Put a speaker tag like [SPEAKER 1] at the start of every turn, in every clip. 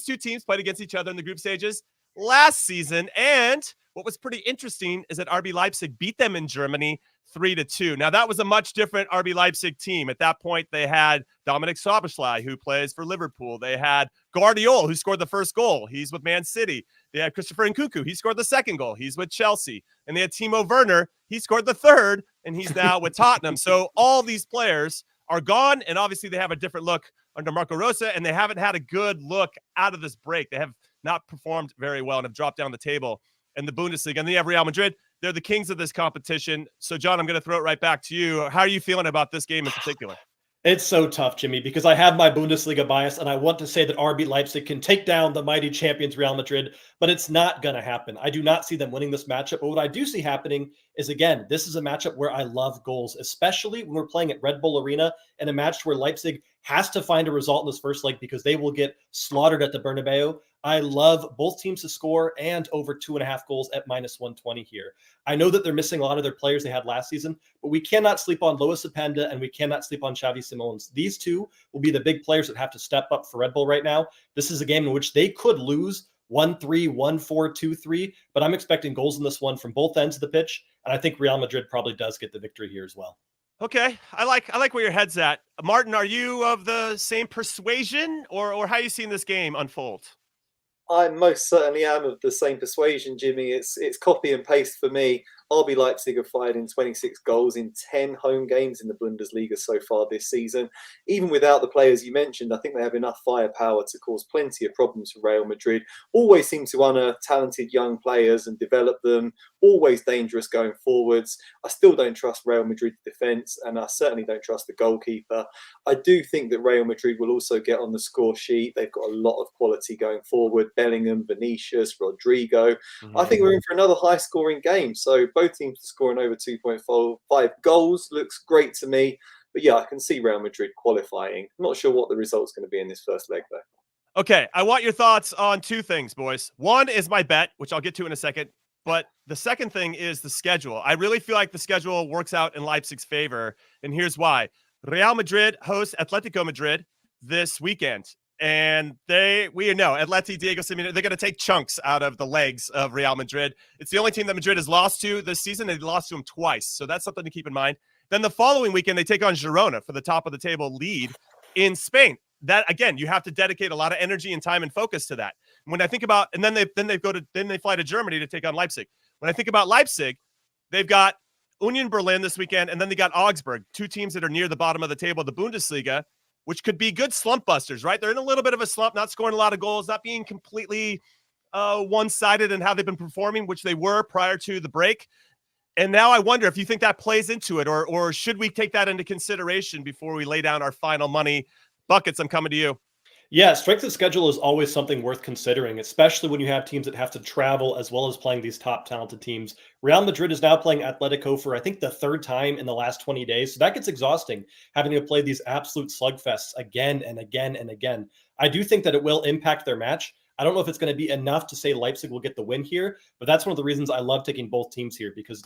[SPEAKER 1] these two teams played against each other in the group stages last season. And what was pretty interesting is that RB Leipzig beat them in Germany 3-2. Now, that was a much different RB Leipzig team. At that point, they had Dominic Szoboszlai, who plays for Liverpool. They had Guardiola, who scored the first goal. He's with Man City. They had Christopher Nkunku. He scored the second goal. He's with Chelsea. And they had Timo Werner. He scored the third, and he's now with Tottenham. So all these players are gone, and obviously they have a different look under Marco Rose, and they haven't had a good look out of this break. They have not performed very well and have dropped down the table in the Bundesliga. And then you have Real Madrid. They're the kings of this competition. So, John, I'm going to throw it right back to you. How are you feeling about this game in particular?
[SPEAKER 2] It's so tough, Jimmy, because I have my Bundesliga bias, and I want to say that RB Leipzig can take down the mighty champions Real Madrid, but it's not going to happen. I do not see them winning this matchup, but what I do see happening is, again, this is a matchup where I love goals, especially when we're playing at Red Bull Arena in a match where Leipzig has to find a result in this first leg because they will get slaughtered at the Bernabeu. I love both teams to score and over 2.5 goals at -120 here. I know that they're missing a lot of their players they had last season, but we cannot sleep on Lois Openda and we cannot sleep on Xavi Simons. These two will be the big players that have to step up for Red Bull right now. This is a game in which they could lose 1-3, 1-4, 2-3, but I'm expecting goals in this one from both ends of the pitch, and I think Real Madrid probably does get the victory here as well.
[SPEAKER 1] Okay, I like where your head's at. Martin, are you of the same persuasion, or how are you seeing this game unfold?
[SPEAKER 3] I most certainly am of the same persuasion, Jimmy. It's copy and paste for me. RB Leipzig have fired in 26 goals in 10 home games in the Bundesliga so far this season. Even without the players you mentioned, I think they have enough firepower to cause plenty of problems for Real Madrid. Always seem to unearth talented young players and develop them. Always dangerous going forwards. I still don't trust Real Madrid's defence, and I certainly don't trust the goalkeeper. I do think that Real Madrid will also get on the score sheet. They've got a lot of quality going forward. Bellingham, Vinicius, Rodrigo. I think we're in for another high-scoring game. So both teams to scoring over 2.5 goals looks great to me. But yeah, I can see Real Madrid qualifying. I'm not sure what the result's going to be in this first leg, though.
[SPEAKER 1] Okay, I want your thoughts on two things, boys. One is my bet, which I'll get to in a second. But the second thing is the schedule. I really feel like the schedule works out in Leipzig's favor. And here's why. Real Madrid hosts Atletico Madrid this weekend. And we know Atleti, Diego Simeone, they're going to take chunks out of the legs of Real Madrid. It's the only team that Madrid has lost to this season. They lost to them twice. So that's something to keep in mind. Then the following weekend, they take on Girona for the top of the table lead in Spain. That, again, you have to dedicate a lot of energy and time and focus to that. When I think about, and then they fly to Germany to take on Leipzig. When I think about Leipzig, they've got Union Berlin this weekend, and then they got Augsburg, two teams that are near the bottom of the table of the Bundesliga, which could be good slump busters, right? They're in a little bit of a slump, not scoring a lot of goals, not being completely one-sided in how they've been performing, which they were prior to the break. And now I wonder if you think that plays into it, or should we take that into consideration before we lay down our final money buckets? I'm coming to you.
[SPEAKER 2] Yeah, strength of schedule is always something worth considering, especially when you have teams that have to travel as well as playing these top talented teams. Real Madrid is now playing Atletico for, I think, the third time in the last 20 days. So that gets exhausting, having to play these absolute slugfests again and again and again. I do think that it will impact their match. I don't know if it's going to be enough to say Leipzig will get the win here, but that's one of the reasons I love taking both teams here, because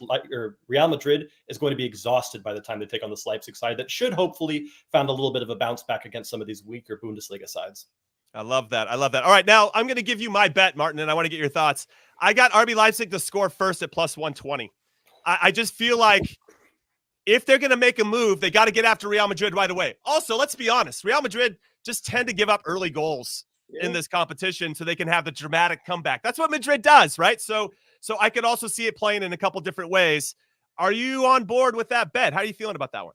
[SPEAKER 2] Real Madrid is going to be exhausted by the time they take on this Leipzig side that should hopefully find a little bit of a bounce back against some of these weaker Bundesliga sides.
[SPEAKER 1] I love that. All right, now I'm going to give you my bet, Martin, and I want to get your thoughts. I got RB Leipzig to score first at +120. I just feel like if they're going to make a move, they got to get after Real Madrid right away. Also, let's be honest, Real Madrid just tend to give up early goals in this competition so they can have the dramatic comeback. That's what Madrid does, right? So I could also see it playing in a couple different ways. Are you on board with that bet? How are you feeling about that one?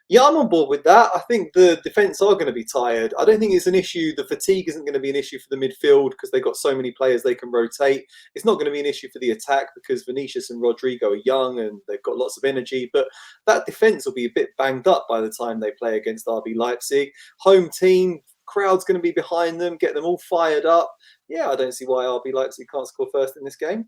[SPEAKER 3] Yeah, I'm on board with that. I think the defence are going to be tired. I don't think it's an issue. The fatigue isn't going to be an issue for the midfield because they've got so many players they can rotate. It's not going to be an issue for the attack because Vinicius and Rodrigo are young and they've got lots of energy. But that defence will be a bit banged up by the time they play against RB Leipzig. Home team, crowd's going to be behind them, get them all fired up. Yeah, I don't see why RB Leipzig can't score first in this game.